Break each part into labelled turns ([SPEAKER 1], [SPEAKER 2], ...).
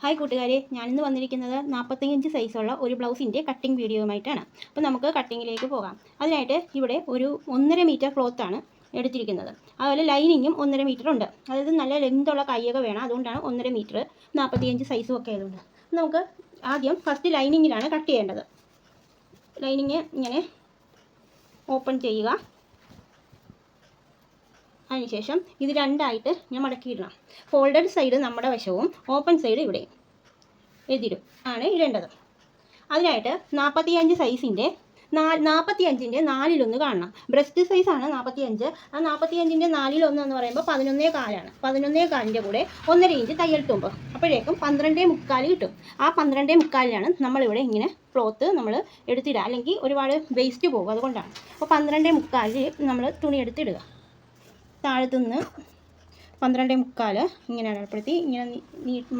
[SPEAKER 1] Hi കൂട്ടുകാരെ, ഞാനിന്ന് വന്നിരിക്കുന്നത് 45 സൈസുള്ള ഒരു ബ്ലൗസിൻ്റെ കട്ടിംഗ് വീഡിയോയുമായിട്ടാണ്. അപ്പോൾ നമുക്ക് കട്ടിങ്ങിലേക്ക് പോകാം. അതിനായിട്ട് ഇവിടെ ഒരു 1.5 മീറ്റർ ക്ലോത്താണ് എടുത്തിരിക്കുന്നത്. അതുപോലെ ലൈനിങ്ങും 1.5 മീറ്റർ ഉണ്ട്. അതായത് നല്ല ലെങ്തുള്ള കൈയൊക്കെ വേണം, അതുകൊണ്ടാണ് 1.5 മീറ്റർ 45 സൈസും ഒക്കെ ആയതുകൊണ്ട്. നമുക്ക് ആദ്യം ഫസ്റ്റ് ലൈനിങ്ങിലാണ് കട്ട് ചെയ്യേണ്ടത്. ലൈനിങ് ഇങ്ങനെ ഓപ്പൺ ചെയ്യുക. അതിനുശേഷം ഇത് രണ്ടായിട്ട് ഞാൻ മടക്കിയിടണം. ഫോൾഡഡ് സൈഡ് നമ്മുടെ വശവും ഓപ്പൺ സൈഡ് ഇവിടെ എതിരും ആണ് ഇടേണ്ടത്. അതിനായിട്ട് 45 സൈസിൻ്റെ 45ൻ്റെ 4/1 കാണണം. ബ്രസ്റ്റ് സൈസാണ് 45. ആ 45ൻ്റെ 4/1 എന്ന് പറയുമ്പോൾ 11.4 11.4ൻ്റെ കൂടെ 1.5 ഇഞ്ച് തയ്യൽ തുമ്പ്. അപ്പോഴേക്കും 12.75 കിട്ടും. ആ 12.75 നമ്മളിവിടെ ഇങ്ങനെ ക്ലോത്ത് നമ്മൾ എടുത്തിടുക, അല്ലെങ്കിൽ ഒരുപാട് വേസ്റ്റ് പോകും, അതുകൊണ്ടാണ്. അപ്പോൾ 12.75 നമ്മൾ തുണി എടുത്തിടുക. താഴത്തുനിന്ന് 12.75 ഇങ്ങനെ അടയാളപ്പെടുത്തി ഇങ്ങനെ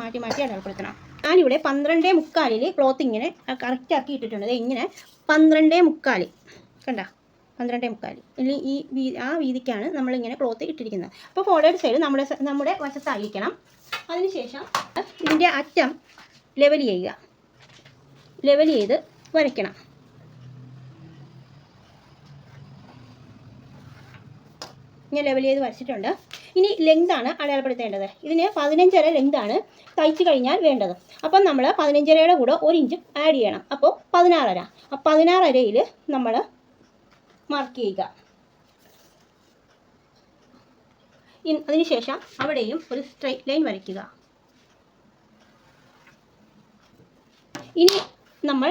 [SPEAKER 1] മാറ്റി അടയാളപ്പെടുത്തണം. ഞാനിവിടെ 12.75 ക്ലോത്ത് ഇങ്ങനെ കറക്റ്റാക്കി ഇട്ടിട്ടുണ്ട്. ഇങ്ങനെ 12.75 കണ്ട 12.75 ഇനി ആ വീതിക്കാണ് നമ്മളിങ്ങനെ ക്ലോത്ത് ഇട്ടിരിക്കുന്നത്. അപ്പോൾ ഫോൾഡഡ് സൈഡ് നമ്മുടെ വശത്തായിരിക്കണം. അതിനുശേഷം ഇതിൻ്റെ അറ്റം ലെവൽ ചെയ്യുക. ലെവൽ ചെയ്ത് വരയ്ക്കണം. ഞാൻ ലെവൽ ചെയ്ത് വരച്ചിട്ടുണ്ട്. ഇനി ലെങ്താണ് അടയാളപ്പെടുത്തേണ്ടത്. ഇതിന് 15.5 ലെങ്താണ് തയ്ച്ച് കഴിഞ്ഞാൽ വേണ്ടത്. അപ്പം നമ്മൾ 15.5യുടെ കൂടെ 1 ഇഞ്ച് ആഡ് ചെയ്യണം. അപ്പോൾ 16.5. ആ 16.5യിൽ നമ്മൾ മാർക്ക് ചെയ്യുക. അതിനുശേഷം അവിടെയും ഒരു സ്ട്രെയിറ്റ് ലൈൻ വരയ്ക്കുക. ഇനി നമ്മൾ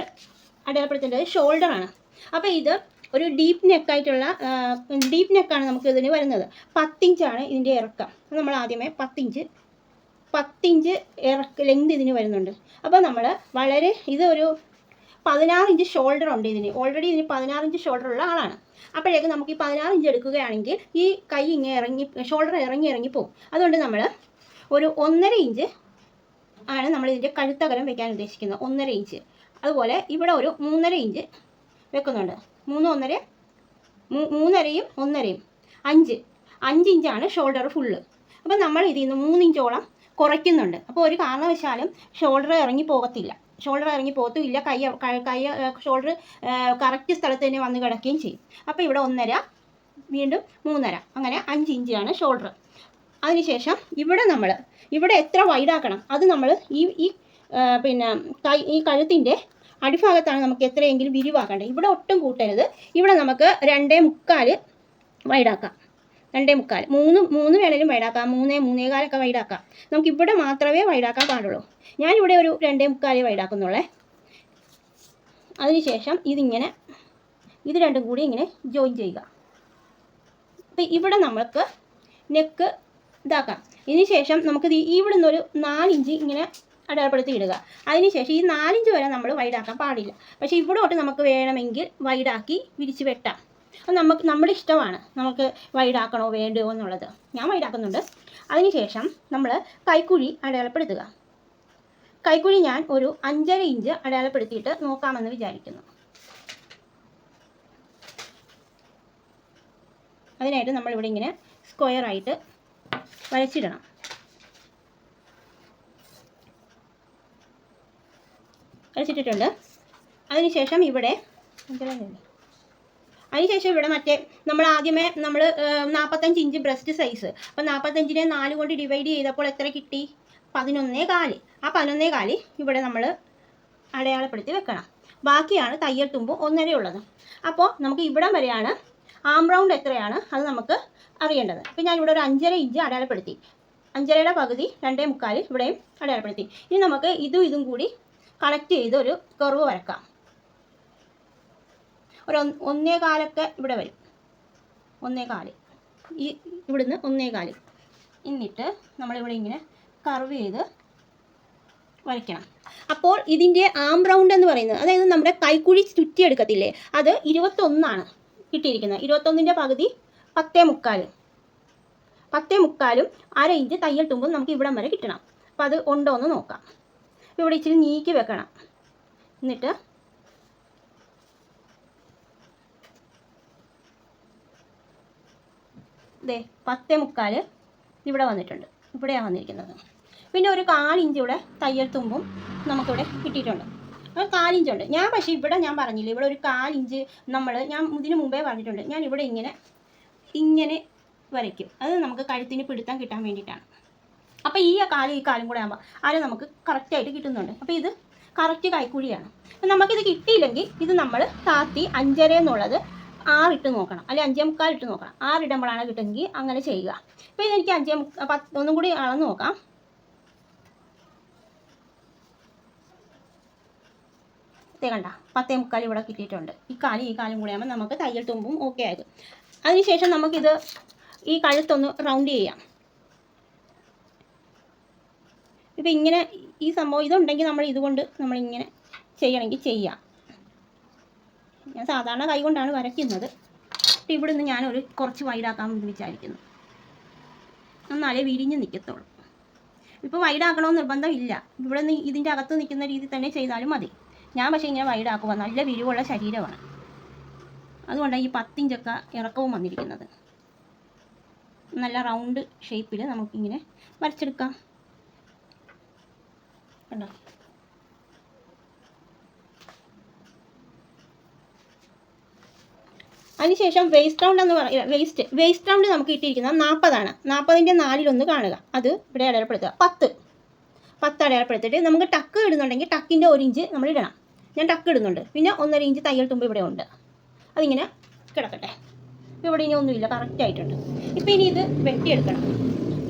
[SPEAKER 1] അടയാളപ്പെടുത്തേണ്ടത് ഷോൾഡറാണ്. അപ്പോൾ ഇത് ഒരു ഡീപ്പ് നെക്കാണ് നമുക്ക് ഇതിന് വരുന്നത്. 10 ഇഞ്ചാണ് ഇതിൻ്റെ ഇറക്കം. നമ്മൾ ആദ്യമേ 10 ഇഞ്ച് ലെങ്ത് ഇതിന് വരുന്നുണ്ട്. അപ്പോൾ നമ്മൾ ഇതൊരു 16 ഇഞ്ച് ഷോൾഡർ ഉണ്ട് ഇതിന്. ഓൾറെഡി ഇതിന് 16 ഇഞ്ച് ഷോൾഡർ ഉള്ള ആളാണ്. അപ്പോഴേക്കും നമുക്ക് ഈ 16 ഇഞ്ച് എടുക്കുകയാണെങ്കിൽ ഈ കൈ ഇങ്ങനെ ഷോൾഡർ ഇറങ്ങി പോകും. അതുകൊണ്ട് നമ്മൾ ഒരു 1.5 ഇഞ്ച് ആണ് നമ്മൾ ഇതിൻ്റെ കഴുത്തകലം വെക്കാൻ ഉദ്ദേശിക്കുന്നത്. 1.5 ഇഞ്ച്. അതുപോലെ ഇവിടെ ഒരു 3.5 ഇഞ്ച് വെക്കുന്നുണ്ട്. 3.5യും 1.5യും 5 ഇഞ്ചാണ് ഷോൾഡർ ഫുള്ള്. അപ്പോൾ നമ്മൾ ഇതിൽ നിന്ന് 3 ഇഞ്ചോളം കുറയ്ക്കുന്നുണ്ട്. അപ്പോൾ ഒരു കാരണവശാലും ഷോൾഡർ ഇറങ്ങി പോകത്തില്ല. ഷോൾഡർ കറക്റ്റ് സ്ഥലത്ത് തന്നെ വന്ന് കിടക്കുകയും ചെയ്യും. അപ്പോൾ ഇവിടെ 1.5, വീണ്ടും 3.5, അങ്ങനെ 5 ഇഞ്ചാണ് ഷോൾഡർ. അതിനുശേഷം ഇവിടെ എത്ര വൈഡാക്കണം അത് നമ്മൾ ഈ കഴുത്തിൻ്റെ അടിഭാഗത്താണ് നമുക്ക് എത്രയെങ്കിലും വിരിവാക്കേണ്ടത്. ഇവിടെ ഒട്ടും കൂട്ടരുത്. ഇവിടെ നമുക്ക് 2.75 വൈഡാക്കാം. 2.75 3 വേണേലും വൈഡാക്കാം. 3.75 വൈഡാക്കാം. നമുക്കിവിടെ മാത്രമേ വൈഡാക്കാൻ പാടുള്ളൂ. ഞാനിവിടെ ഒരു 2.75 വൈഡാക്കുന്നുള്ളേ. അതിനുശേഷം ഇത് രണ്ടും കൂടി ഇങ്ങനെ ജോയിൻ ചെയ്യുക. അപ്പോൾ ഇവിടെ നമുക്ക് നെക്ക് ഇതാക്കാം. ഇതിനുശേഷം നമുക്കിത് ഇവിടെ നിന്നൊരു 4 ഇഞ്ച് ഇങ്ങനെ അടയാളപ്പെടുത്തി ഇടുക. അതിനുശേഷം ഈ 4 ഇഞ്ച് വരെ നമ്മൾ വൈഡാക്കാൻ പാടില്ല. പക്ഷേ ഇവിടോട്ട് നമുക്ക് വേണമെങ്കിൽ വൈഡാക്കി വിരിച്ച് വെട്ടാം. അത് നമ്മുടെ ഇഷ്ടമാണ്, നമുക്ക് വൈഡാക്കണോ വേണ്ടയോ എന്നുള്ളത്. ഞാൻ വൈഡാക്കുന്നുണ്ട്. അതിനുശേഷം നമ്മൾ കൈക്കുഴി അടയാളപ്പെടുത്തുക. കൈക്കുഴി ഞാൻ ഒരു 5.5 ഇഞ്ച് അടയാളപ്പെടുത്തിയിട്ട് നോക്കാമെന്ന് വിചാരിക്കുന്നു. അതിനായിട്ട് നമ്മളിവിടെ ഇങ്ങനെ സ്ക്വയറായിട്ട് വരച്ചിടണം. വരച്ചിട്ടിട്ടുണ്ട്. അതിനുശേഷം ഇവിടെ മറ്റേ നമ്മൾ ആദ്യമേ 45 ഇഞ്ച് ബ്രസ്റ്റ് സൈസ്. അപ്പോൾ 45നെ 4 കൊണ്ട് ഡിവൈഡ് ചെയ്തപ്പോൾ എത്ര കിട്ടി? 11.4. ആ 11.4 ഇവിടെ നമ്മൾ അടയാളപ്പെടുത്തി വെക്കണം. ബാക്കിയാണ് തയ്യൽ തുമ്പ് 1.5 ഉള്ളത്. അപ്പോൾ നമുക്ക് ഇവിടം വരെയാണ്. ആം റൗണ്ട് എത്രയാണ് അത് നമുക്ക് അറിയേണ്ടത്. അപ്പോൾ ഞാൻ ഇവിടെ ഒരു 5.5 ഇഞ്ച് അടയാളപ്പെടുത്തി. 5.5യുടെ പകുതി 2.75 ഇവിടെയും അടയാളപ്പെടുത്തി. ഇനി നമുക്ക് ഇതും കൂടി കണക്ട് ചെയ്ത് ഒരു കർവ് വരക്കാം. ഒരു 1.25 ഇവിടെ വരും. 1.25 ഇവിടുന്ന് 1.25. എന്നിട്ട് നമ്മളിവിടെ ഇങ്ങനെ കർവ് ചെയ്ത് വരയ്ക്കണം. അപ്പോൾ ഇതിൻ്റെ ആം റൗണ്ട് എന്ന് പറയുന്നത്, അതായത് നമ്മുടെ കൈക്കുഴി ചുറ്റിയെടുക്കത്തില്ലേ, അത് 21 കിട്ടിയിരിക്കുന്നത്. 21ൻ്റെ പകുതി 10.75. 10.75 1/2 ഇഞ്ച് തയ്യൽ തുമ്പും നമുക്ക് ഇവിടം വരെ കിട്ടണം. അപ്പോൾ അത് ഉണ്ടോ എന്ന് നോക്കാം. ഇവിടെ ഇച്ചിരി നീക്കി വെക്കണം. എന്നിട്ട് ദേ 10.75 ഇവിടെ വന്നിട്ടുണ്ട്. ഇവിടെയാണ് വന്നിരിക്കുന്നത്. പിന്നെ ഒരു 1/4 ഇഞ്ച് ഇവിടെ തയ്യൽ തുമ്പും നമുക്കിവിടെ കിട്ടിയിട്ടുണ്ട്. 1/4 ഇഞ്ചുണ്ട്. ഞാൻ പക്ഷേ ഇവിടെ ഞാൻ പറഞ്ഞില്ലേ, ഇവിടെ ഒരു 1/4 ഇഞ്ച് ഞാൻ ഇതിന് മുമ്പേ പറഞ്ഞിട്ടുണ്ട്, ഞാൻ ഇവിടെ ഇങ്ങനെ വരയ്ക്കും. അത് നമുക്ക് കഴുത്തിന് പിടുത്തം കിട്ടാൻ വേണ്ടിയിട്ടാണ്. അപ്പോൾ ഈ കാലും കൂടെ ആകുമ്പോൾ അത് നമുക്ക് കറക്റ്റായിട്ട് കിട്ടുന്നുണ്ട്. അപ്പോൾ ഇത് കറക്റ്റ് കൈക്കുഴിയാണ്. അപ്പം നമുക്കിത് കിട്ടിയില്ലെങ്കിൽ ഇത് നമ്മൾ താത്തി 5.5 എന്നുള്ളത് 6 ഇട്ട് നോക്കണം, അല്ലെങ്കിൽ 5.25 ഇട്ട് നോക്കണം. 6 ഇടുമ്പോഴാണ് കിട്ടുമെങ്കിൽ അങ്ങനെ ചെയ്യുക. അപ്പോൾ ഇതെനിക്ക് 5.10 ഒന്നും കൂടി അളന്ന് നോക്കാം. കണ്ട 10.25 ഇവിടെ കിട്ടിയിട്ടുണ്ട്. ഈ കാലും കൂടി ആകുമ്പോൾ നമുക്ക് തയ്യൽ തുമ്പും ഓക്കെ ആയത്. അതിനുശേഷം നമുക്കിത് ഈ കഴുത്തൊന്ന് റൗണ്ട് ചെയ്യാം. ഇപ്പം ഇങ്ങനെ ഈ സംഭവം ഇതുണ്ടെങ്കിൽ നമ്മൾ ഇതുകൊണ്ട് നമ്മളിങ്ങനെ ചെയ്യണമെങ്കിൽ ചെയ്യാം. ഞാൻ സാധാരണ കൈ കൊണ്ടാണ് വരയ്ക്കുന്നത്. അപ്പം ഇവിടെ നിന്ന് ഞാനൊരു കുറച്ച് വൈഡാക്കാമെന്ന് വിചാരിക്കുന്നു, എന്നാലേ വിരിഞ്ഞ് നിൽക്കത്തുള്ളൂ. ഇപ്പോൾ വൈഡാക്കണമെന്ന് നിർബന്ധമില്ല, ഇവിടെ നിന്ന് ഇതിൻ്റെ അകത്ത് നിൽക്കുന്ന രീതിയിൽ തന്നെ ചെയ്താലും മതി. ഞാൻ പക്ഷേ ഇങ്ങനെ വൈഡാക്കുക, നല്ല വിരിവുള്ള ശരീരമാണ്, അതുകൊണ്ടാണ് ഈ 10 ഇഞ്ചൊക്കെ ഇറക്കവും വന്നിരിക്കുന്നത്. നല്ല റൗണ്ട് ഷേപ്പിൽ നമുക്കിങ്ങനെ വരച്ചെടുക്കാം. കണ്ടോ? അതിനുശേഷം വേസ്റ്റ് റൗണ്ട് എന്ന് പറയുക, വേസ്റ്റ് റൗണ്ട് നമുക്ക് കിട്ടിയിരിക്കുന്നത് 40ആണ്. 40ൻ്റെ 4 കാണുക, അത് ഇവിടെ അടയാളപ്പെടുത്തുക. 10 അടയാളപ്പെടുത്തിയിട്ട് നമുക്ക് ടക്ക് ഇടുന്നുണ്ടെങ്കിൽ ടക്കിൻ്റെ 1 ഇഞ്ച് നമ്മൾ ഇടണം. ഞാൻ ടക്ക് ഇടുന്നുണ്ട്. പിന്നെ 1.5 ഇഞ്ച് തയ്യൽ തുമ്പ് ഇവിടെ ഉണ്ട്, അതിങ്ങനെ കിടക്കട്ടെ. ഇവിടെ ഇനി ഒന്നുമില്ല, കറക്റ്റായിട്ടുണ്ട്. ഇപ്പോൾ ഇനി ഇത് വെട്ടിയെടുക്കണം.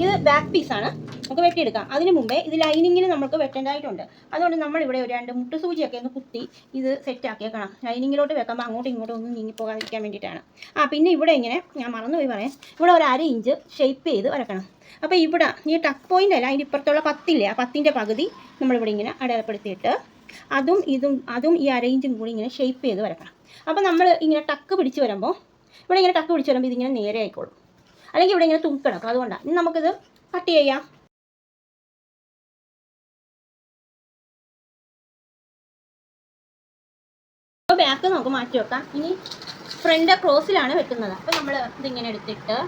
[SPEAKER 1] ഇത് ബാക്ക് പീസാണ്, നമുക്ക് വെട്ടിയെടുക്കാം. അതിന് മുമ്പേ ഇത് ലൈനിങ്ങിന് നമുക്ക് വെട്ടേണ്ടതായിട്ടുണ്ട്. അതുകൊണ്ട് നമ്മളിവിടെ ഒരു 2 മുട്ട് സൂചിയൊക്കെ ഒന്ന് കുത്തി ഇത് സെറ്റാക്കിയേക്കണം. ലൈനിങ്ങിലോട്ട് വെക്കുമ്പോൾ അങ്ങോട്ടും ഇങ്ങോട്ടും ഒന്നും നീങ്ങിപ്പോകാതിരിക്കാൻ വേണ്ടിയിട്ടാണ്. പിന്നെ ഇവിടെ ഞാൻ മറന്നുപോയി പറയാം, ഇവിടെ ഒരു 1/2 ഇഞ്ച് ഷേപ്പ് ചെയ്ത് വരക്കണം. അപ്പോൾ ഇവിടെ ഈ ടക്ക് പോയിൻ്റ് അല്ല, അതിൻ്റെ ഇപ്പുറത്തുള്ള 10 ആ 10ൻ്റെ പകുതി നമ്മളിവിടെ ഇങ്ങനെ അടയാളപ്പെടുത്തിയിട്ട് അതും ഈ 1/2 ഇഞ്ചും കൂടി ഇങ്ങനെ ഷേപ്പ് ചെയ്ത് വരക്കണം. അപ്പോൾ നമ്മൾ ഇങ്ങനെ ടക്ക് പിടിച്ച് വരുമ്പോൾ ഇതിങ്ങനെ നേരെ ആയിക്കോളും, അല്ലെങ്കിൽ ഇവിടെ ഇങ്ങനെ തൂക്കിടക്കും. അതുകൊണ്ടാണ്. ഇനി നമുക്കിത് കട്ട് ചെയ്യാം. അപ്പോൾ ബാക്ക് നമുക്ക് മാറ്റി വെക്കാം. ഇനി ഫ്രണ്ട് ക്രോസിലാണ് വെക്കുന്നത്. അപ്പോൾ നമ്മൾ ഇതിങ്ങനെ എടുത്തിട്ട്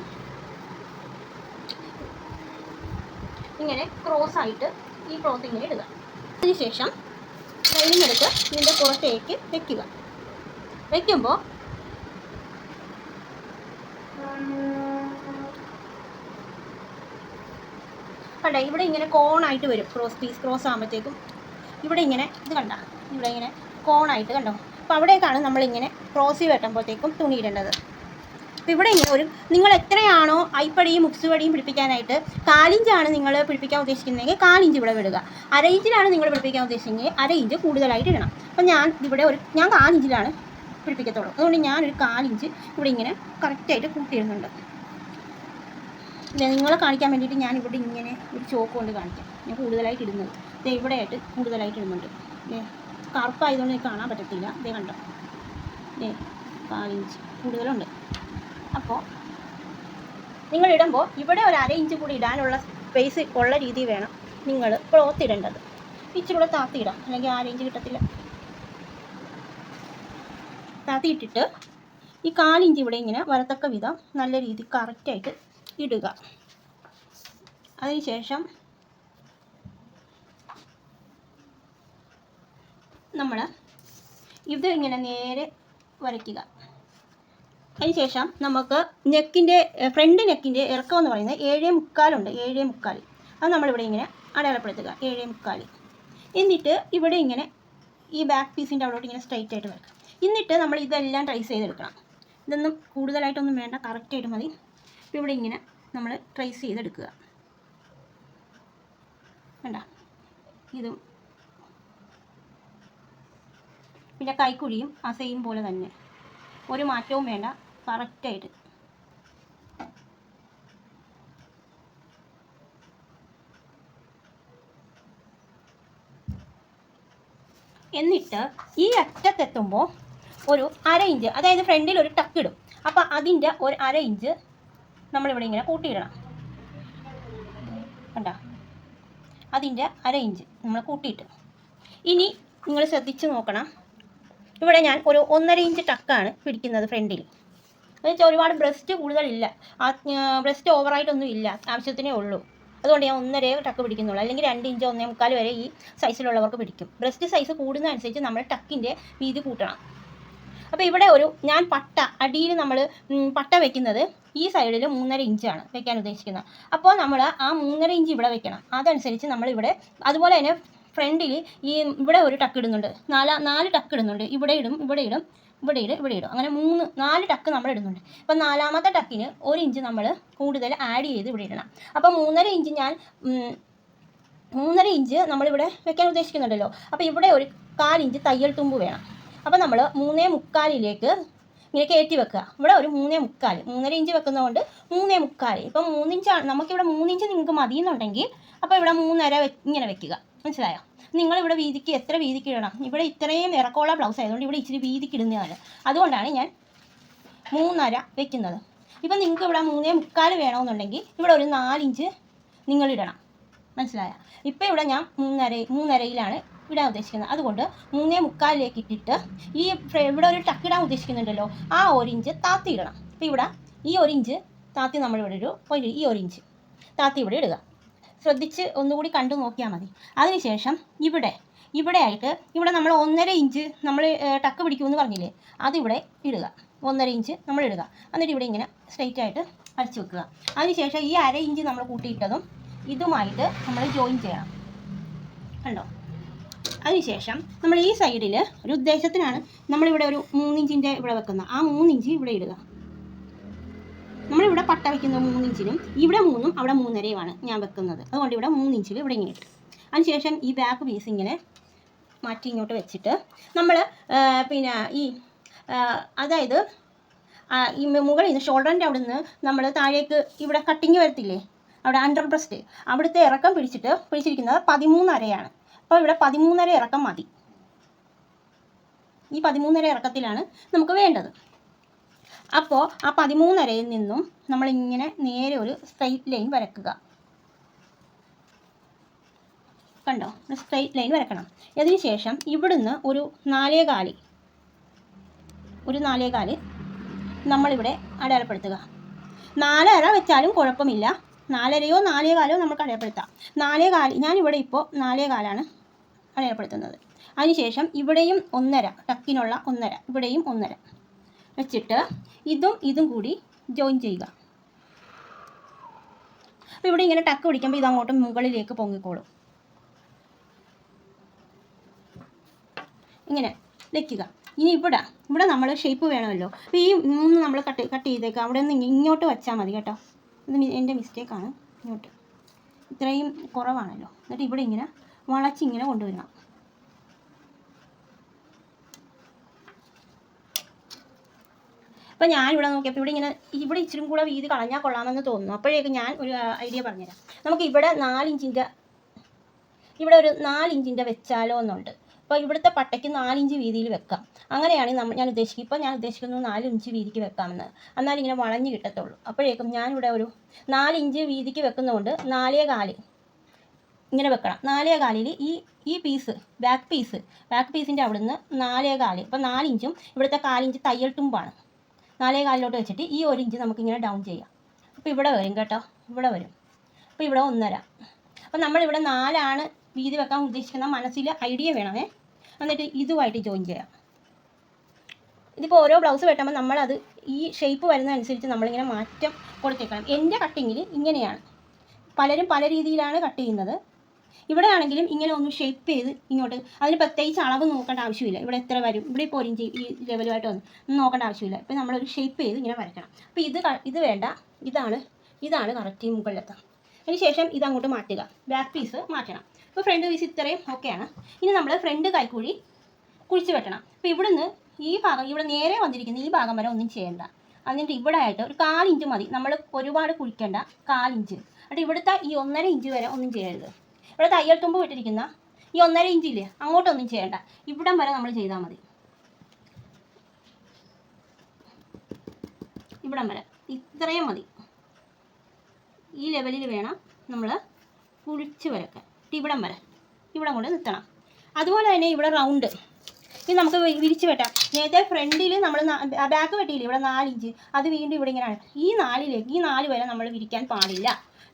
[SPEAKER 1] ഇങ്ങനെ ക്രോസായിട്ട് ഈ ക്ലോത്ത് ഇങ്ങനെ ഇടുക. അതിനുശേഷം ലൈനിങ് എടുത്ത് ഇതിൻ്റെ പുറത്തേക്ക് വെക്കുക. വയ്ക്കുമ്പോൾ കണ്ട ഇവിടെ ഇങ്ങനെ കോണായിട്ട് വരും. ക്രോസ് ആകുമ്പോഴത്തേക്കും ഇവിടെ ഇങ്ങനെ ഇത് കണ്ട, ഇവിടെ ഇങ്ങനെ കോണായിട്ട് കണ്ടോ. അപ്പോൾ അവിടേക്കാണ് നമ്മളിങ്ങനെ ക്രോസ് വെട്ടുമ്പോഴത്തേക്കും തുണി ഇടേണ്ടത്. അപ്പോൾ ഇവിടെ ഇങ്ങനെ നിങ്ങൾ എത്രയാണോ അയ്പടിയും മുക്സുപടിയും പിടിപ്പിക്കാനായിട്ട് 4 ഇഞ്ചാണ് നിങ്ങൾ പിടിപ്പിക്കാൻ ഉദ്ദേശിക്കുന്നതെങ്കിൽ 4 ഇഞ്ച് ഇവിടെ വിടുക. 1/2 ഇഞ്ചിലാണ് നിങ്ങൾ പിടിപ്പിക്കാൻ ഉദ്ദേശിച്ചെങ്കിൽ 1/2 ഇഞ്ച് കൂടുതലായിട്ട് ഇടണം. അപ്പോൾ ഞാൻ 4 ഇഞ്ചിലാണ് പിടിപ്പിക്കത്തുള്ളൂ. അതുകൊണ്ട് ഞാനൊരു 4 ഇഞ്ച് ഇവിടെ ഇങ്ങനെ കറക്റ്റായിട്ട് കൂട്ടിയിടുന്നുണ്ട്. നിങ്ങളെ കാണിക്കാൻ വേണ്ടിയിട്ട് ഞാൻ ഇവിടെ ഇങ്ങനെ ഒരു ചോക്ക് കൊണ്ട് കാണിക്കാം. ഞാൻ കൂടുതലായിട്ട് ഇടുന്നത് ഇവിടെയായിട്ട് കൂടുതലായിട്ട് ഇടുന്നുണ്ട്. കറുപ്പായതുകൊണ്ട് എനിക്ക് കാണാൻ പറ്റത്തില്ല. ഇതേ കണ്ടോ, 4 ഇഞ്ച് കൂടുതലുണ്ട്. അപ്പോൾ നിങ്ങളിടുമ്പോൾ ഇവിടെ ഒരു 1/2 ഇഞ്ച് കൂടി ഇടാനുള്ള സ്പേസ് ഉള്ള രീതി വേണം നിങ്ങൾ ക്ലോത്ത് ഇടേണ്ടത്. ഇച്ചിരി കൂടെ താത്തിയിടാം, അല്ലെങ്കിൽ 1/2 ഇഞ്ച് കിട്ടത്തില്ല. താത്തിയിട്ടിട്ട് ഈ 4 ഇഞ്ച് ഇവിടെ ഇങ്ങനെ വരത്തക്ക വിധം നല്ല രീതി കറക്റ്റായിട്ട് ഇടുക. അതിനുശേഷം നമ്മൾ ഇത് ഇങ്ങനെ നേരെ വരയ്ക്കുക. അതിനുശേഷം നമുക്ക് ഫ്രണ്ട് നെക്കിൻ്റെ ഇറക്കം എന്ന് പറയുന്നത് 7.25 ഉണ്ട്. 7.25 അത് നമ്മളിവിടെ ഇങ്ങനെ അടയാളപ്പെടുത്തുക. 7.25 എന്നിട്ട് ഇവിടെ ഇങ്ങനെ ഈ ബാക്ക് പീസിൻ്റെ അവിടോട്ട് ഇങ്ങനെ സ്ട്രൈറ്റ് ആയിട്ട് വരയ്ക്കുക. എന്നിട്ട് നമ്മൾ ഇതെല്ലാം ട്രേസ് ചെയ്തെടുക്കണം. ഇതൊന്നും കൂടുതലായിട്ടൊന്നും വേണ്ട, കറക്റ്റായിട്ട് മതി. ഇവിടെ ഇങ്ങനെ നമ്മൾ ട്രേസ് ചെയ്തെടുക്കുക. വേണ്ട ഇതും പിന്നെ കൈക്കുഴിയും ആ സെയിം പോലെ തന്നെ, ഒരു മാറ്റവും വേണ്ട, കറക്റ്റായിട്ട്. എന്നിട്ട് ഈ അറ്റത്തെത്തുമ്പോൾ ഒരു 1/2 ഇഞ്ച്, അതായത് ഫ്രണ്ടിൽ ഒരു ടക്ക് ഇടും. അപ്പോൾ അതിൻ്റെ ഒരു 1/2 ഇഞ്ച് നമ്മളിവിടെ ഇങ്ങനെ കൂട്ടിയിടണം. കണ്ടോ, അതിൻ്റെ 1/2 ഇഞ്ച് നമ്മൾ കൂട്ടിയിട്ട് ഇനി നിങ്ങൾ ശ്രദ്ധിച്ച് നോക്കണം. ഇവിടെ ഞാൻ ഒരു 1.5 ഇഞ്ച് ടക്കാണ് പിടിക്കുന്നത് ഫ്രണ്ടിൽ. എന്ന് വെച്ചാൽ ഒരുപാട് ബ്രസ്റ്റ് കൂടുതലില്ല, ബ്രസ്റ്റ് ഓവറായിട്ടൊന്നും ഇല്ല, ആവശ്യത്തിനേ ഉള്ളൂ. അതുകൊണ്ട് ഞാൻ 1.5 ടക്ക് പിടിക്കുന്നുള്ളൂ. അല്ലെങ്കിൽ 2 ഇഞ്ച് 1.25 വരെ ഈ സൈസിലുള്ളവർക്ക് പിടിക്കും. ബ്രസ്റ്റ് സൈസ് കൂടുന്നതനുസരിച്ച് നമ്മൾ ടക്കിൻ്റെ വീതി കൂട്ടണം. അപ്പോൾ ഇവിടെ ഞാൻ പട്ട അടിയിൽ നമ്മൾ പട്ട വെക്കുന്നത് ഈ സൈഡിൽ 3.5 ഇഞ്ചാണ് വെക്കാൻ ഉദ്ദേശിക്കുന്നത്. അപ്പോൾ നമ്മൾ ആ 3.5 ഇഞ്ച് ഇവിടെ വെക്കണം. അതനുസരിച്ച് നമ്മളിവിടെ അതുപോലെ തന്നെ ഫ്രണ്ടിൽ ഇവിടെ ഒരു ടക്ക് ഇടുന്നുണ്ട്, 4 ടക്ക് ഇടുന്നുണ്ട്. ഇവിടെ ഇടും, ഇവിടെ ഇടും, ഇവിടെ ഇടും. അങ്ങനെ 4 ടക്ക് നമ്മൾ ഇടുന്നുണ്ട്. അപ്പം 4ാമത്തെ ടക്കിന് 1 ഇഞ്ച് നമ്മൾ കൂടുതൽ ആഡ് ചെയ്ത് ഇവിടെ ഇടണം. അപ്പോൾ 3.5 ഇഞ്ച് 3.5 ഇഞ്ച് നമ്മളിവിടെ വെക്കാൻ ഉദ്ദേശിക്കുന്നുണ്ടല്ലോ. അപ്പോൾ ഇവിടെ ഒരു 1/4 ഇഞ്ച് തയ്യൽ തുമ്പ് വേണം. അപ്പോൾ നമ്മൾ 3.25 ഇങ്ങനെ കയറ്റി വെക്കുക. ഇവിടെ ഒരു 3.25, 3.5 ഇഞ്ച് വെക്കുന്നതുകൊണ്ട് 3.25. ഇപ്പം 3 ഇഞ്ചാണ് നമുക്കിവിടെ. 3 ഇഞ്ച് നിങ്ങൾക്ക് മതിയെന്നുണ്ടെങ്കിൽ അപ്പോൾ ഇവിടെ 3.5 ഇങ്ങനെ വെക്കുക. മനസ്സിലായോ? നിങ്ങളിവിടെ വീതിക്ക് എത്ര വീതിക്ക് ഇടണം? ഇവിടെ ഇത്രയും ഇറക്കമുള്ള ബ്ലൗസ് ആയതുകൊണ്ട് ഇവിടെ ഇച്ചിരി വീതിക്ക് ഇടുന്നതാണ്. അതുകൊണ്ടാണ് ഞാൻ 3.5 വെക്കുന്നത്. ഇപ്പം നിങ്ങൾക്ക് ഇവിടെ 3.25 വേണമെന്നുണ്ടെങ്കിൽ ഇവിടെ ഒരു 4 ഇഞ്ച് നിങ്ങളിടണം. മനസ്സിലായോ? ഇപ്പോൾ ഇവിടെ ഞാൻ 3.5 ഇടാൻ ഉദ്ദേശിക്കുന്നത്. അതുകൊണ്ട് 3.25 ഇട്ടിട്ട് ഇവിടെ ഒരു ടക്ക് ഇടാൻ ഉദ്ദേശിക്കുന്നുണ്ടല്ലോ, ആ 1 ഇഞ്ച് താത്തി ഇടണം. അപ്പോൾ ഇവിടെ ഈ 1 ഇഞ്ച് താത്തി നമ്മളിവിടെ ഈ 1 ഇഞ്ച് താത്തി ഇവിടെ ഇടുക. ശ്രദ്ധിച്ച് ഒന്നുകൂടി കണ്ടു നോക്കിയാൽ മതി. അതിനുശേഷം ഇവിടെ ആയിട്ട് ഇവിടെ നമ്മൾ 1.5 ഇഞ്ച് നമ്മൾ ടക്ക് പിടിക്കുമെന്ന് പറഞ്ഞില്ലേ, അതിവിടെ ഇടുക. 1.5 ഇഞ്ച് നമ്മൾ ഇടുക. എന്നിട്ട് ഇവിടെ ഇങ്ങനെ സ്ട്രെയിറ്റ് ആയിട്ട് അടിച്ചു വെക്കുക. അതിനുശേഷം ഈ 1/2 ഇഞ്ച് നമ്മൾ കൂട്ടിയിട്ടതും ഇതുമായിട്ട് നമ്മൾ ജോയിൻ ചെയ്യണം. കണ്ടോ? അതിനുശേഷം നമ്മൾ ഈ സൈഡിൽ ഒരു ഉദ്ദേശത്തിനാണ് നമ്മളിവിടെ ഒരു 3 ഇഞ്ചിൻ്റെ ഇവിടെ വെക്കുന്നത്. ആ 3 ഇഞ്ച് ഇവിടെ ഇടുക. നമ്മളിവിടെ പട്ട വയ്ക്കുന്നത് 3 ഇഞ്ചിനും ഇവിടെ 3ഉം അവിടെ 3.5 ഞാൻ വെക്കുന്നത്. അതുകൊണ്ട് ഇവിടെ 3 ഇഞ്ചിൽ ഇവിടെ ഇങ്ങനെ ഇട്ടു. അതിനുശേഷം ഈ ബാക്ക് പീസ് ഇങ്ങനെ മാറ്റി ഇങ്ങോട്ട് വെച്ചിട്ട് നമ്മൾ അതായത് ഈ മുകളിൽ നിന്ന് ഷോൾഡറിൻ്റെ അവിടെ നിന്ന് നമ്മൾ താഴേക്ക് ഇവിടെ കട്ടിങ് വരത്തില്ലേ, അവിടെ അണ്ടർ ബ്രസ്റ്റ് അവിടുത്തെ ഇറക്കം പിടിച്ചിരിക്കുന്നത് 13.5. അപ്പോൾ ഇവിടെ 13.5 ഇറക്കം മതി. ഈ 13.5 ഇറക്കത്തിലാണ് നമുക്ക് വേണ്ടത്. അപ്പോൾ ആ 13.5 നിന്നും നമ്മളിങ്ങനെ നേരെ ഒരു സ്ട്രെയിറ്റ് ലൈൻ വരക്കുക. കണ്ടോ? ഒരു സ്ട്രെയിറ്റ് ലൈൻ വരക്കണം. അതിന് ശേഷം ഇവിടുന്ന് ഒരു 4.25 നമ്മളിവിടെ അടയാളപ്പെടുത്തുക. 4.5 വെച്ചാലും കുഴപ്പമില്ല. 4.5യോ 4.25 നമുക്ക് അടയാളപ്പെടുത്താം. 4.25 ഞാനിവിടെ ഇപ്പോൾ 4.25 അടയാളപ്പെടുത്തുന്നത്. അതിനുശേഷം ഇവിടെയും 1.5 ടക്കിനുള്ള 1.5, ഇവിടെയും 1.5 വെച്ചിട്ട് ഇതും കൂടി ജോയിൻ ചെയ്യുക. അപ്പോൾ ഇവിടെ ഇങ്ങനെ ടക്ക് പിടിക്കുമ്പോൾ ഇതങ്ങോട്ട് മുകളിലേക്ക് പൊങ്ങിക്കോളും. ഇങ്ങനെ വെക്കുക. ഇനി ഇവിടെ നമ്മൾ ഷേപ്പ് വേണമല്ലോ. അപ്പോൾ ഈ 3 നമ്മൾ കട്ട് ചെയ്തേക്കാം. അവിടെ നിന്ന് ഇങ്ങോട്ട് വെച്ചാൽ മതി കേട്ടോ. ഇത് എൻ്റെ മിസ്റ്റേക്കാണ്. ഇങ്ങോട്ട് ഇത്രയും കുറവാണല്ലോ. എന്നിട്ട് ഇവിടെ ഇങ്ങനെ വളച്ചിങ്ങനെ കൊണ്ടുവരണം. അപ്പോൾ ഞാനിവിടെ നോക്കിയപ്പോൾ ഇവിടെ ഇച്ചിരി കൂടെ വീതി കളഞ്ഞാൽ കൊള്ളാമെന്ന് തോന്നുന്നു. അപ്പോഴേക്കും ഞാൻ ഒരു ഐഡിയ പറഞ്ഞുതരാം. നമുക്ക് ഇവിടെ 4 ഇഞ്ചിൻ്റെ ഇവിടെ ഒരു 4 ഇഞ്ചിൻ്റെ വെച്ചാലോ എന്നുണ്ട്. അപ്പോൾ ഇവിടുത്തെ പട്ടയ്ക്ക് 4 ഇഞ്ച് വീതിയിൽ വെക്കാം. അങ്ങനെയാണ് ഞാൻ ഉദ്ദേശിക്കുന്നത്. ഇപ്പോൾ ഞാൻ ഉദ്ദേശിക്കുന്നത് 4 ഇഞ്ച് വീതിക്ക് വെക്കാമെന്ന്. എന്നാലും ഇങ്ങനെ വളഞ്ഞ് കിട്ടത്തുള്ളൂ. അപ്പോഴേക്കും ഞാനിവിടെ ഒരു 4 ഇഞ്ച് വീതിക്ക് വെക്കുന്നതുകൊണ്ട് 4.25 ഇങ്ങനെ വെക്കണം. 4.25 ഈ പീസ് ബാക്ക് പീസിൻ്റെ അവിടുന്ന് 4.25. അപ്പോൾ 4 ഇഞ്ചും ഇവിടുത്തെ 1/4 ഇഞ്ച് തയ്യൽ തുമ്പാണ്. 4.25 വെച്ചിട്ട് ഈ 1 ഇഞ്ച് നമുക്കിങ്ങനെ ഡൗൺ ചെയ്യാം. അപ്പോൾ ഇവിടെ വരും കേട്ടോ, ഇവിടെ വരും. അപ്പോൾ ഇവിടെ 1.5. അപ്പോൾ നമ്മളിവിടെ 4 വീതി വെക്കാൻ ഉദ്ദേശിക്കുന്ന മനസ്സിൽ ഐഡിയ വേണമേ. എന്നിട്ട് ഇതുമായിട്ട് ജോയിൻ ചെയ്യാം. ഇതിപ്പോൾ ഓരോ ബ്ലൗസ് വെട്ടുമ്പോൾ നമ്മളത് ഈ ഷേപ്പ് വരുന്നതനുസരിച്ച് നമ്മളിങ്ങനെ മാറ്റം കൊടുത്തേക്കണം. എൻ്റെ കട്ടിങ്ങിൽ ഇങ്ങനെയാണ്. പലരും പല രീതിയിലാണ് കട്ട് ചെയ്യുന്നത്. ഇവിടെ ആണെങ്കിലും ഇങ്ങനെ ഒന്ന് ഷേപ്പ് ചെയ്ത് ഇങ്ങോട്ട്, അതിന് പ്രത്യേകിച്ച് അളവ് നോക്കേണ്ട ആവശ്യമില്ല. ഇവിടെ എത്ര വരും, ഇവിടെ ഇപ്പോൾ 1 ഇഞ്ച് ഈ ലെവലുമായിട്ട് ഒന്നും നോക്കേണ്ട ആവശ്യമില്ല. ഇപ്പോൾ നമ്മളൊരു ഷേപ്പ് ചെയ്ത് ഇങ്ങനെ വരയ്ക്കണം. അപ്പോൾ ഇത് വേണ്ട, ഇതാണ് കറക്റ്റ് മുകളിലെത്താം. അതിന് ശേഷം ഇതങ്ങോട്ട് മാറ്റുക. ബാക്ക് പീസ് മാറ്റണം. ഇപ്പോൾ ഫ്രണ്ട് പീസ് ഇത്രയും ഓക്കെയാണ്. ഇനി നമ്മൾ ഫ്രണ്ട് കൈക്കുഴി കുഴിച്ച് വെട്ടണം. അപ്പോൾ ഇവിടുന്ന് ഈ ഭാഗം ഇവിടെ നേരെ വന്നിരിക്കുന്ന ഈ ഭാഗം വരെ ഒന്നും ചെയ്യേണ്ട. എന്നിട്ട് ഇവിടെ ആയിട്ട് ഒരു 1/4 ഇഞ്ച് മതി. നമ്മൾ ഒരുപാട് കുഴിക്കേണ്ട, 1/4 ഇഞ്ച്. എന്നിട്ട് ഇവിടുത്തെ ഈ 1.5 ഇഞ്ച് വരെ ഒന്നും ചെയ്യരുത്. ഇവിടെ തയ്യൽ തുമ്പ് വിട്ടിരിക്കുന്ന ഈ 1.5 ഇഞ്ചില്ലേ, അങ്ങോട്ടൊന്നും ചെയ്യേണ്ട. ഇവിടം വരെ നമ്മൾ ചെയ്താൽ മതി. ഇവിടം വരെ ഇത്രയും മതി. ഈ ലെവലിൽ വേണം നമ്മൾ കുഴിച്ച് വരയ്ക്കാൻ. ഇവിടം വരെ ഇവിടെ കൊണ്ട് നിർത്തണം. അതുപോലെ തന്നെ ഇവിടെ റൗണ്ട് ഇത് നമുക്ക് വിരിച്ച് വെട്ടാം. നേരത്തെ ഫ്രണ്ടിൽ നമ്മൾ ബാക്ക് വെട്ടിയില്ലേ, ഇവിടെ 4 ഇഞ്ച്, അത് വീണ്ടും ഇവിടെ ഇങ്ങനെ ഈ 4 വരെ നമ്മൾ വിരിക്കാൻ പാടില്ല.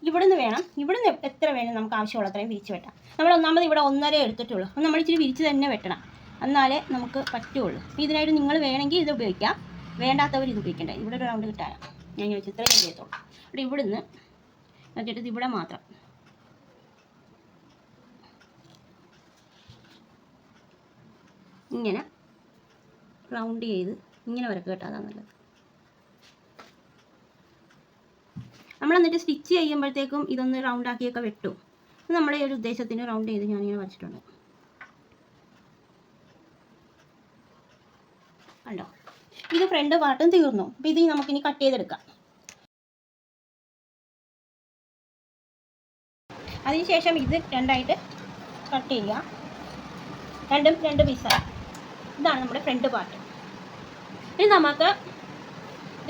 [SPEAKER 1] ഇവിടുന്ന് വേണം, ഇവിടുന്ന് എത്ര വേണം നമുക്ക് ആവശ്യമുള്ള അത്രയും വിരിച്ച് വെട്ടാം. നമ്മൾ ഒന്നാമത് ഇവിടെ 1.5 എടുത്തിട്ടുള്ളൂ. അപ്പം നമ്മൾ ഇച്ചിരി വിരിച്ച് തന്നെ വെട്ടണം, എന്നാലേ നമുക്ക് പറ്റുള്ളൂ. ഇതിനായിട്ട് നിങ്ങൾ വേണമെങ്കിൽ ഇത് ഉപയോഗിക്കാം, വേണ്ടാത്തവർ ഇത് ഉപയോഗിക്കണ്ട. ഇവിടെ ഒരു റൗണ്ട് കിട്ടാനാണ് ഞാൻ ചോദിച്ചു, ഇത്രയും ചെയ്തോളൂ. ഇവിടെ ഇവിടുന്ന് വെച്ചിട്ട് ഇവിടെ മാത്രം ഇങ്ങനെ റൗണ്ട് ചെയ്ത് ഇങ്ങനെ വരക്ക് കേട്ടോ, അതാണ് നല്ലത്. നമ്മൾ എന്നിട്ട് സ്റ്റിച്ച് ചെയ്യുമ്പോഴത്തേക്കും ഇതൊന്ന് റൗണ്ട് ആക്കിയൊക്കെ വെട്ടും. നമ്മളെ ഒരു ഉദ്ദേശത്തിന് റൗണ്ട് ചെയ്ത് ഞാനിങ്ങനെ വരച്ചിട്ടുണ്ട്. കണ്ടോ, ഇത് ഫ്രണ്ട് പാർട്ടും തീർന്നു. അപ്പോൾ ഇത് നമുക്കിനി കട്ട് ചെയ്തെടുക്കാം. അതിനുശേഷം ഇത് രണ്ടായിട്ട് കട്ട് ചെയ്യുക, രണ്ടും 2 പീസായി. ഇതാണ് നമ്മുടെ ഫ്രണ്ട് പാർട്ട്. ഇനി നമുക്ക്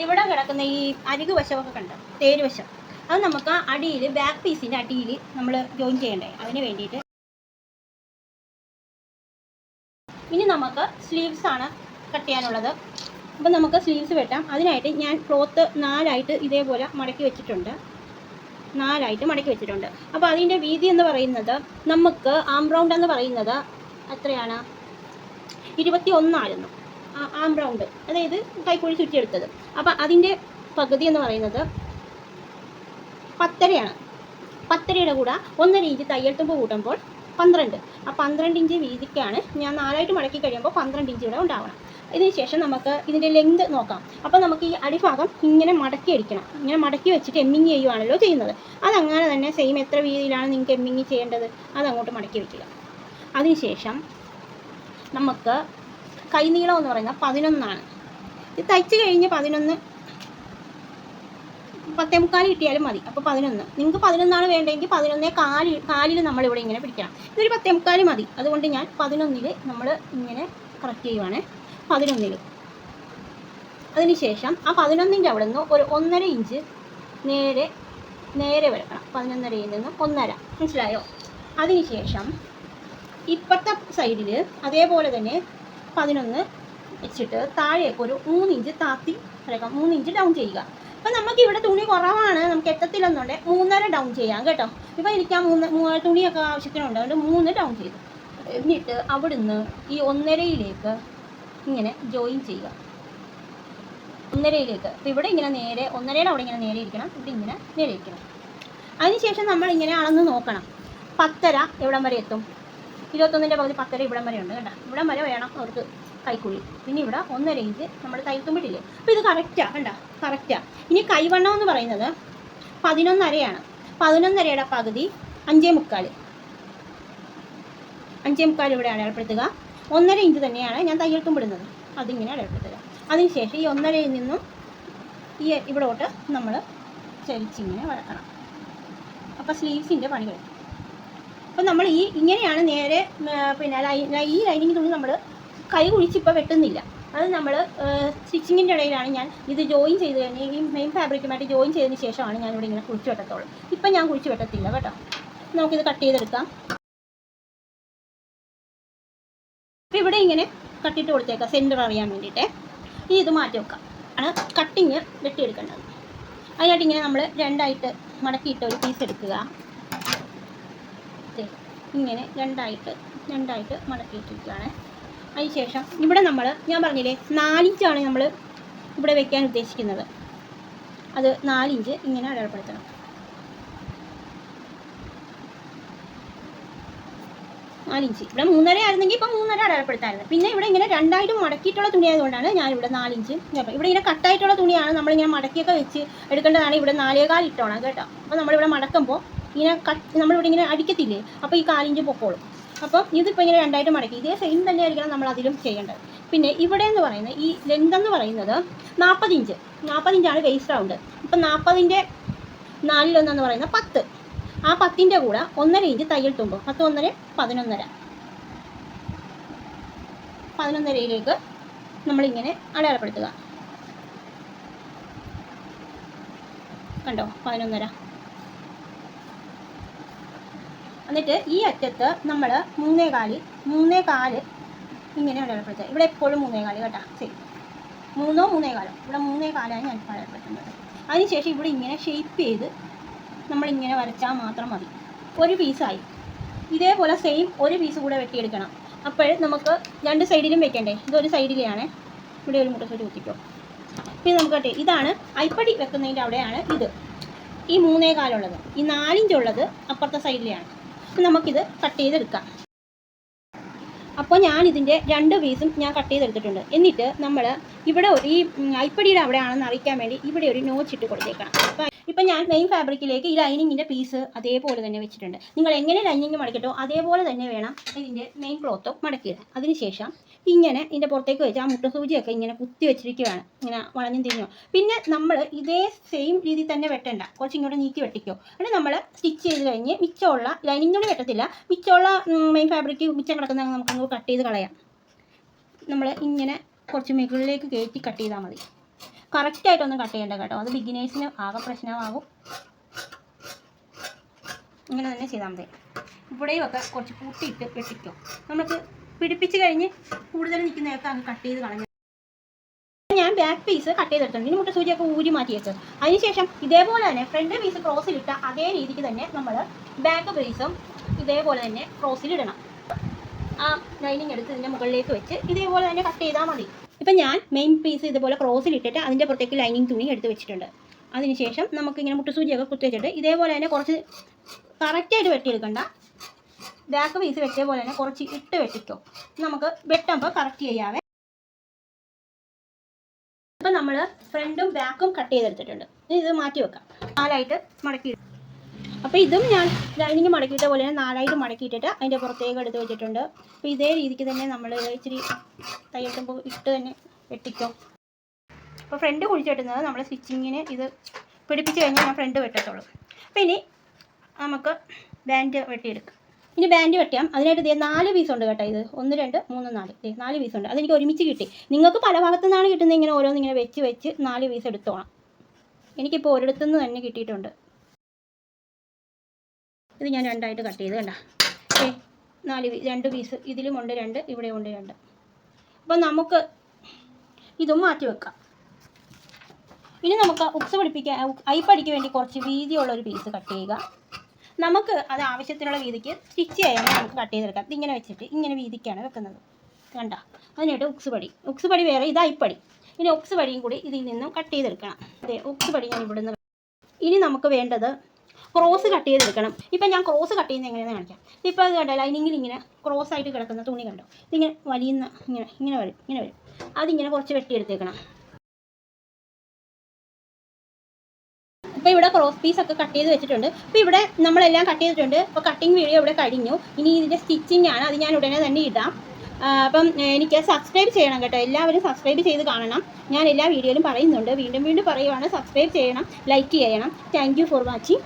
[SPEAKER 1] ഇവിടെ കിടക്കുന്ന ഈ അരികു വശമൊക്കെ കണ്ടോ, തേര് വശം, അത് നമുക്ക് അടിയിൽ ബാക്ക് പീസിൻ്റെ അടിയിൽ നമ്മൾ ജോയിൻ ചെയ്യണ്ടേ, അതിന് വേണ്ടിയിട്ട്. ഇനി നമുക്ക് സ്ലീവ്സ് ആണ് കട്ട് ചെയ്യാനുള്ളത്. അപ്പം നമുക്ക് സ്ലീവ്സ് വെട്ടാം. അതിനായിട്ട് ഞാൻ ക്ലോത്ത് 4 ഇതേപോലെ മടക്കി വെച്ചിട്ടുണ്ട്, 4 മടക്കി വെച്ചിട്ടുണ്ട്. അപ്പോൾ അതിൻ്റെ വീതി എന്ന് പറയുന്നത് നമുക്ക് ആം റൗണ്ട് എന്ന് പറയുന്നത് എത്രയാണ്, 21 ആം റൗണ്ട്, അതായത് കൈക്കുഴി ചുറ്റിയെടുത്തത്. അപ്പോൾ അതിൻ്റെ പകുതി എന്ന് പറയുന്നത് 10.5 10.5യുടെ കൂടെ 1.5 ഇഞ്ച് തയ്യൽ തുമ്പ് കൂട്ടുമ്പോൾ 12. ആ 12 ഇഞ്ച് വീതിക്കാണ് ഞാൻ 4 മടക്കി കഴിയുമ്പോൾ 12 ഇഞ്ച് ഇവിടെ ഉണ്ടാവണം. ഇതിന് ശേഷം നമുക്ക് ഇതിൻ്റെ ലെങ്ത് നോക്കാം. അപ്പോൾ നമുക്ക് ഈ അടിഭാഗം ഇങ്ങനെ മടക്കി അടിക്കണം. ഇങ്ങനെ മടക്കി വെച്ചിട്ട് എമ്മിങ് ചെയ്യുവാണല്ലോ ചെയ്യുന്നത്. അതങ്ങനെ തന്നെ സെയിം എത്ര വീതിയിലാണ് നിങ്ങൾക്ക് എമ്മിങ് ചെയ്യേണ്ടത് അതങ്ങോട്ട് മടക്കി വയ്ക്കുക. അതിനുശേഷം നമുക്ക് കൈനീളം എന്ന് പറയുന്നത് 11. ഇത് തയ്ച്ച് കഴിഞ്ഞ് 11 10.25 കിട്ടിയാലും മതി. അപ്പോൾ 11, നിങ്ങൾക്ക് 11 വേണ്ടെങ്കിൽ 11.25 നമ്മളിവിടെ ഇങ്ങനെ പിടിക്കണം. ഇതൊരു 10.25 മതി. അതുകൊണ്ട് ഞാൻ 11 നമ്മൾ ഇങ്ങനെ കറക്റ്റ് ചെയ്യുവാണ്. 11 അതിനുശേഷം ആ 11ൻ്റെ അവിടെ നിന്ന് ഒരു 1.5 ഇഞ്ച് നേരെ വരക്കണം. 11.5യിൽ നിന്ന് 1.5, മനസ്സിലായോ? അതിനുശേഷം ഇപ്പുറത്തെ സൈഡിൽ അതേപോലെ തന്നെ 11 വെച്ചിട്ട് താഴേക്ക് ഒരു 3 ഇഞ്ച് താത്തി വരക്കാം, 3 ഇഞ്ച് ഡൗൺ ചെയ്യുക. അപ്പം നമുക്ക് ഇവിടെ തുണി കുറവാണ്, നമുക്ക് എത്തത്തില്ലെന്നുണ്ടെങ്കിൽ 3.5 ഡൗൺ ചെയ്യാം കേട്ടോ. ഇപ്പോൾ എനിക്ക് ആ 3 തുണിയൊക്കെ ആവശ്യത്തിനുണ്ട്, അതുകൊണ്ട് 3 ഡൗൺ ചെയ്തു. എന്നിട്ട് അവിടുന്ന് ഈ 1.5യിലേക്ക് ഇങ്ങനെ ജോയിൻ ചെയ്യുക, 1.5യിലേക്ക്. അപ്പോൾ ഇവിടെ ഇങ്ങനെ നേരെ 1.5യുടെ അവിടെ ഇങ്ങനെ നേരെ ഇരിക്കണം, ഇവിടെ ഇങ്ങനെ നേരെ ഇരിക്കണം. അതിനുശേഷം നമ്മൾ ഇങ്ങനെ അളന്ന് നോക്കണം, 10.5 എവിടം വരെ എത്തും. 21ൻ്റെ പകുതി 10.5 ഇവിടം വരെ ഉണ്ട് കേട്ടോ, ഇവിടം വരെ വേണം അവർക്ക് കൈക്കുഴി. പിന്നെ ഇവിടെ 1.5 ഇഞ്ച് നമ്മൾ തയ്ക്കുമ്പോഴില്ലേ. അപ്പോൾ ഇത് കറക്റ്റാണ് കണ്ടോ, കറക്റ്റാണ്. ഇനി കൈവണ്ണം എന്ന് പറയുന്നത് 11.5 11.5യുടെ പകുതി 5.25 ഇവിടെ അടയാളപ്പെടുത്തുക. 1.5 ഇഞ്ച് തന്നെയാണ് ഞാൻ തയ്യൽ തുമ്പിടുന്നത്, അതിങ്ങനെ അടയാളപ്പെടുത്തുക. അതിനുശേഷം ഈ 1.5യിൽ നിന്നും ഈ ഇവിടോട്ട് നമ്മൾ ചരിച്ചിങ്ങനെ വരക്കണം. അപ്പോൾ സ്ലീവ്സിൻ്റെ പണി കഴിയും. അപ്പോൾ നമ്മൾ ഇങ്ങനെയാണ് നേരെ പിന്നെ ഈ ലൈനിങ് തുണി നമ്മൾ കൈ കുഴിച്ചിപ്പോൾ വെട്ടുന്നില്ല. അത് നമ്മൾ സ്റ്റിച്ചിങ്ങിൻ്റെ ഇടയിലാണ് ഞാൻ ഇത് ജോയിൻ ചെയ്ത് കഴിഞ്ഞ് ഈ മെയിൻ ഫാബ്രിക്കുമായിട്ട് ജോയിൻ ചെയ്തതിന് ശേഷമാണ് ഞാനിവിടെ ഇങ്ങനെ കുഴിച്ച് വെട്ടത്തുള്ളൂ. ഇപ്പം ഞാൻ കുഴിച്ച് വെട്ടത്തില്ല കേട്ടോ. നമുക്കിത് കട്ട് ചെയ്തെടുക്കാം. അപ്പോൾ ഇവിടെ ഇങ്ങനെ കട്ടിട്ട് കൊടുത്തേക്കാം സെൻറ്റർ അറിയാൻ വേണ്ടിയിട്ട്. ഇനി ഇത് മാറ്റി വെക്കാം. ആണ് കട്ടിങ് വെട്ടിയെടുക്കേണ്ടത്. അതിനായിട്ട് ഇങ്ങനെ നമ്മൾ രണ്ടായിട്ട് മടക്കിയിട്ട് ഒരു പീസ് എടുക്കുക. ഇങ്ങനെ രണ്ടായിട്ട് മടക്കിയിട്ടിരിക്കുകയാണ്. അതിനുശേഷം ഇവിടെ ഞാൻ പറഞ്ഞില്ലേ 4 ഇഞ്ചാണ് നമ്മൾ ഇവിടെ വെക്കാൻ ഉദ്ദേശിക്കുന്നത്. അത് 4 ഇഞ്ച് ഇങ്ങനെ അടയാളപ്പെടുത്തണം. 4 ഇഞ്ച് ഇവിടെ 3.5 ആയിരുന്നെങ്കിൽ ഇപ്പോൾ 3.5 അടയാളപ്പെടുത്താമായിരുന്നു. പിന്നെ ഇവിടെ ഇങ്ങനെ രണ്ടായിട്ടും മടക്കിയിട്ടുള്ള തുണി ആയതുകൊണ്ടാണ് ഞാനിവിടെ 4 ഇഞ്ച്. ഇവിടെ ഇങ്ങനെ കട്ടായിട്ടുള്ള തുണിയാണ് നമ്മളിങ്ങനെ മടക്കിയൊക്കെ വെച്ച് എടുക്കേണ്ടതാണ്. ഇവിടെ 4.25 ഇട്ടോണം കേട്ടോ. അപ്പോൾ നമ്മളിവിടെ മടക്കുമ്പോൾ ഇങ്ങനെ നമ്മളിവിടെ ഇങ്ങനെ അടിക്കത്തില്ലേ, അപ്പോൾ ഈ 4 ഇഞ്ച് പൊക്കോളും. അപ്പം ഇതിപ്പോൾ ഇങ്ങനെ രണ്ടായിട്ട് മടക്കി ഇതേ സെയിം തന്നെ ആയിരിക്കണം നമ്മൾ അതിലും ചെയ്യേണ്ടത്. പിന്നെ ഇവിടെ എന്ന് പറയുന്നത് ഈ ലെങ്ത് എന്ന് പറയുന്നത് 40 ഇഞ്ചാണ് വേസ്റ്റ് റൗണ്ട്. ഇപ്പം 40ൻ്റെ 4/1 എന്ന് പറയുന്നത് 10. ആ 10ൻ്റെ കൂടെ 1.5 ഇഞ്ച് തയ്യൽ തുമ്പ്, 10 1 11.5യിലേക്ക് നമ്മളിങ്ങനെ അടയാളപ്പെടുത്തുക. കണ്ടോ 11.5. എന്നിട്ട് ഈ അറ്റത്ത് നമ്മൾ 3.25 ഇങ്ങനെ അടയാളപ്പെടുത്തുക. ഇവിടെ എപ്പോഴും 3.25 കേട്ടോ. ശരി, 3 3.25 ഇവിടെ 3.25 ഞാൻ അടയാളപ്പെടുത്തുന്നത്. അതിനുശേഷം ഇവിടെ ഇങ്ങനെ ഷേപ്പ് ചെയ്ത് നമ്മളിങ്ങനെ വരച്ചാൽ മാത്രം മതി. ഒരു പീസായി. ഇതേപോലെ സെയിം ഒരു പീസ് കൂടെ വെട്ടിയെടുക്കണം. അപ്പോൾ നമുക്ക് രണ്ട് സൈഡിലും വെക്കണ്ടേ. ഇതൊരു സൈഡിലെയാണ്. ഇവിടെ ഒരു മുട്ട സൂചി കുത്തിക്കോ. പിന്നെ നമുക്ക് കട്ട് ഇതാണ് അരിപ്പടി വെക്കുന്നതിൻ്റെ അവിടെയാണ് ഇത്. ഈ 3.25 ഉള്ളത്. ഈ 4 ഇഞ്ച് ഉള്ളത് അപ്പുറത്തെ സൈഡിലെയാണ്. നമുക്കിത് കട്ട് ചെയ്തെടുക്കാം. അപ്പോൾ ഞാനിതിൻ്റെ 2 പീസും ഞാൻ കട്ട് ചെയ്തെടുത്തിട്ടുണ്ട്. എന്നിട്ട് നമ്മൾ ഇവിടെ ഈ അരിപ്പടിയുടെ അവിടെയാണെന്ന് അറിയിക്കാൻ വേണ്ടി ഇവിടെ ഒരു നോച്ചിട്ട് കൊടുത്തേക്കണം. ഇപ്പം ഞാൻ മെയിൻ ഫാബ്രിക്കിലേക്ക് ഈ ലൈനിങ്ങിൻ്റെ പീസ് അതേപോലെ തന്നെ വെച്ചിട്ടുണ്ട്. നിങ്ങൾ എങ്ങനെ ലൈനിങ് മടക്കിട്ടോ അതേപോലെ തന്നെ വേണം ഇതിൻ്റെ മെയിൻ ക്ലോത്തും മടക്കിയിടാൻ. അതിനുശേഷം ഇങ്ങനെ ഇതിൻ്റെ പുറത്തേക്ക് വെച്ച് ആ മുട്ട സൂചിയൊക്കെ ഇങ്ങനെ കുത്തി വെച്ചിരിക്കുകയാണ്, ഇങ്ങനെ വളഞ്ഞും തിരിഞ്ഞോ. പിന്നെ നമ്മൾ ഇതേ സെയിം രീതിയിൽ തന്നെ വെട്ടണ്ട, കുറച്ച് ഇങ്ങോട്ട് നീക്കി വെട്ടിക്കോ. എന്നിട്ട് നമ്മൾ സ്റ്റിച്ച് ചെയ്ത് കഴിഞ്ഞ് മിച്ചമുള്ള ലൈനിങ്ങോട് വെട്ടത്തില്ല, മിച്ചമുള്ള മെയിൻ ഫാബ്രിക്ക് മിച്ചം കിടക്കുന്ന നമുക്കങ്ങ് കട്ട് ചെയ്ത് കളയാം. നമ്മൾ ഇങ്ങനെ കുറച്ച് മുകളിലേക്ക് കയറ്റി കട്ട് ചെയ്താൽ മതി. കറക്റ്റായിട്ടൊന്നും കട്ട് ചെയ്യേണ്ട കേട്ടോ, അത് ബിഗിനേഴ്സിന് ആകെ പ്രശ്നമാകും. ഇങ്ങനെ തന്നെ ചെയ്താൽ മതി. ഇവിടെയും ഒക്കെ കുറച്ച് കൂട്ടിയിട്ട് വെട്ടിക്കോ. നമുക്ക് പിടിപ്പിച്ച് കഴിഞ്ഞ് കൂടുതൽ നിൽക്കുന്നതൊക്കെ അങ്ങ് കട്ട് ചെയ്ത് കളഞ്ഞു. ഞാൻ ബാക്ക് പീസ് കട്ട് ചെയ്തെടുത്തിട്ടുണ്ട്. ഇനി മുട്ട സൂചിയൊക്കെ ഊരി മാറ്റിയേക്ക്. അതിനുശേഷം ഇതേപോലെ തന്നെ ഫ്രണ്ട് പീസ് ക്രോസിലിട്ട അതേ രീതിക്ക് തന്നെ നമ്മൾ ബാക്ക് പീസും ഇതേപോലെ തന്നെ ക്രോസിലിടണം. ആ ലൈനിങ് എടുത്ത് ഇതിൻ്റെ മുകളിലേക്ക് വെച്ച് ഇതേപോലെ തന്നെ കട്ട് ചെയ്താൽ മതി. ഇപ്പം ഞാൻ മെയിൻ പീസ് ഇതുപോലെ ക്രോസിലിട്ടിട്ട് അതിൻ്റെ പുറത്തേക്ക് ലൈനിങ് തുണി എടുത്ത് വെച്ചിട്ടുണ്ട്. അതിനുശേഷം നമുക്കിങ്ങനെ മുട്ടുസൂചിയൊക്കെ കുത്തി വെച്ചിട്ട് ഇതേപോലെ തന്നെ കുറച്ച് കറക്റ്റായിട്ട് വെട്ടിയെടുക്കണ്ട, ബാക്ക് പീസ് വെട്ടിയ പോലെ തന്നെ കുറച്ച് ഇട്ട് വെട്ടിക്കോ. നമുക്ക് വെട്ടുമ്പോൾ കറക്റ്റ് ചെയ്യാവേ. ഇപ്പം നമ്മൾ ഫ്രണ്ടും ബാക്കും കട്ട് ചെയ്തെടുത്തിട്ടുണ്ട്. ഇനി ഇത് മാറ്റി വെക്കാം. 4ആയിട്ട് മടക്കി. അപ്പോൾ ഇതും ഞാൻ ലൈനിങ് മടക്കിയിട്ട പോലെ തന്നെ 4ആയിട്ട് മടക്കിയിട്ടിട്ട് അതിൻ്റെ പുറത്തേക്ക് എടുത്ത് വെച്ചിട്ടുണ്ട്. അപ്പോൾ ഇതേ രീതിക്ക് തന്നെ നമ്മൾ ഇച്ചിരി തയ്യൽക്കുമ്പോൾ ഇട്ട് തന്നെ വെട്ടിക്കോ. അപ്പോൾ ഫ്രണ്ട് കുഴിച്ച് വെട്ടുന്നത് നമ്മൾ സ്റ്റിച്ചിങ്ങിന് ഇത് പിടിപ്പിച്ച് കഴിഞ്ഞാൽ ഞാൻ ഫ്രണ്ട് വെട്ടത്തുള്ളൂ. അപ്പോൾ ഇനി നമുക്ക് ബാൻഡ് വെട്ടിയെടുക്കാം. ഇനി ബാൻഡ് വെട്ടാം. അതിനായിട്ട് ഇതേ 4 പീസുണ്ട് കേട്ടോ. ഇത് 1 2 3 4 4 പീസുണ്ട്. അതെനിക്ക് ഒരുമിച്ച് കിട്ടി. നിങ്ങൾക്ക് പല ഭാഗത്തു നിന്നാണ് കിട്ടുന്നത്. ഇങ്ങനെ ഓരോന്നിങ്ങനെ വെച്ച് 4 പീസ് എടുത്തോണം. എനിക്കിപ്പോൾ ഒരിടത്തുനിന്ന് തന്നെ കിട്ടിയിട്ടുണ്ട്. ഇത് ഞാൻ 2ആയിട്ട് കട്ട് ചെയ്ത് കണ്ട 2 പീസ് ഇതിലുമുണ്ട് 2, ഇവിടെ ഉണ്ട് 2. അപ്പം നമുക്ക് ഇതും മാറ്റി വെക്കാം. ഇനി നമുക്ക് ഉക്സ് പിടിപ്പിക്കാൻ അരിപ്പടിക്ക് വേണ്ടി കുറച്ച് വീതിയുള്ളൊരു പീസ് കട്ട് ചെയ്യുക. നമുക്ക് അത് ആവശ്യത്തിനുള്ള വീതിക്ക് സ്റ്റിച്ച് ചെയ്യാൻ നമുക്ക് കട്ട് ചെയ്തെടുക്കാം. ഇതിങ്ങനെ വെച്ചിട്ട് ഇങ്ങനെ വീതിക്കാണ് വെക്കുന്നത് കണ്ട. അതിനായിട്ട് ഉക്സ് പടി വേറെ, ഇത് അരിപ്പടി. ഇനി ഉക്സ് പടിയും കൂടി ഇതിൽ നിന്നും കട്ട് ചെയ്തെടുക്കണം. അതെ, ഉക്സ് പടി ഞാൻ ഇവിടുന്ന്. ഇനി നമുക്ക് വേണ്ടത് ക്രോസ് കട്ട് ചെയ്തെടുക്കണം. ഇപ്പം ഞാൻ ക്രോസ് കട്ട് ചെയ്യുന്നത് എങ്ങനെയാണെന്ന് കാണിക്കാം. ഇപ്പോൾ അത് കണ്ടോ, ലൈനിങ്ങിൽ ഇങ്ങനെ ക്രോസ് ആയിട്ട് കിടക്കുന്ന തുണി കണ്ടോ, ഇതിങ്ങനെ വലിയുന്ന ഇങ്ങനെ വരും. അതിങ്ങനെ കുറച്ച് വെട്ടിയെടുത്തേക്കണം. ഇപ്പോൾ ഇവിടെ ക്രോസ് പീസൊക്കെ കട്ട് ചെയ്ത് വെച്ചിട്ടുണ്ട്. ഇപ്പോൾ ഇവിടെ നമ്മളെല്ലാം കട്ട് ചെയ്തിട്ടുണ്ട്. അപ്പോൾ കട്ടിങ് വീഡിയോ ഇവിടെ കഴിഞ്ഞു. ഇനി ഇതിൻ്റെ സ്റ്റിച്ചിങ് ആണ്, അത് ഞാൻ ഉടനെ തന്നെ ഇടാം. അപ്പം എനിക്ക് സബ്സ്ക്രൈബ് ചെയ്യണം കേട്ടോ. എല്ലാവരും സബ്സ്ക്രൈബ് ചെയ്ത് കാണണം. ഞാൻ എല്ലാ വീഡിയോയിലും പറയുന്നുണ്ട്, വീണ്ടും പറയുവാണ്, സബ്സ്ക്രൈബ് ചെയ്യണം, ലൈക്ക് ചെയ്യണം. Thank you for watching.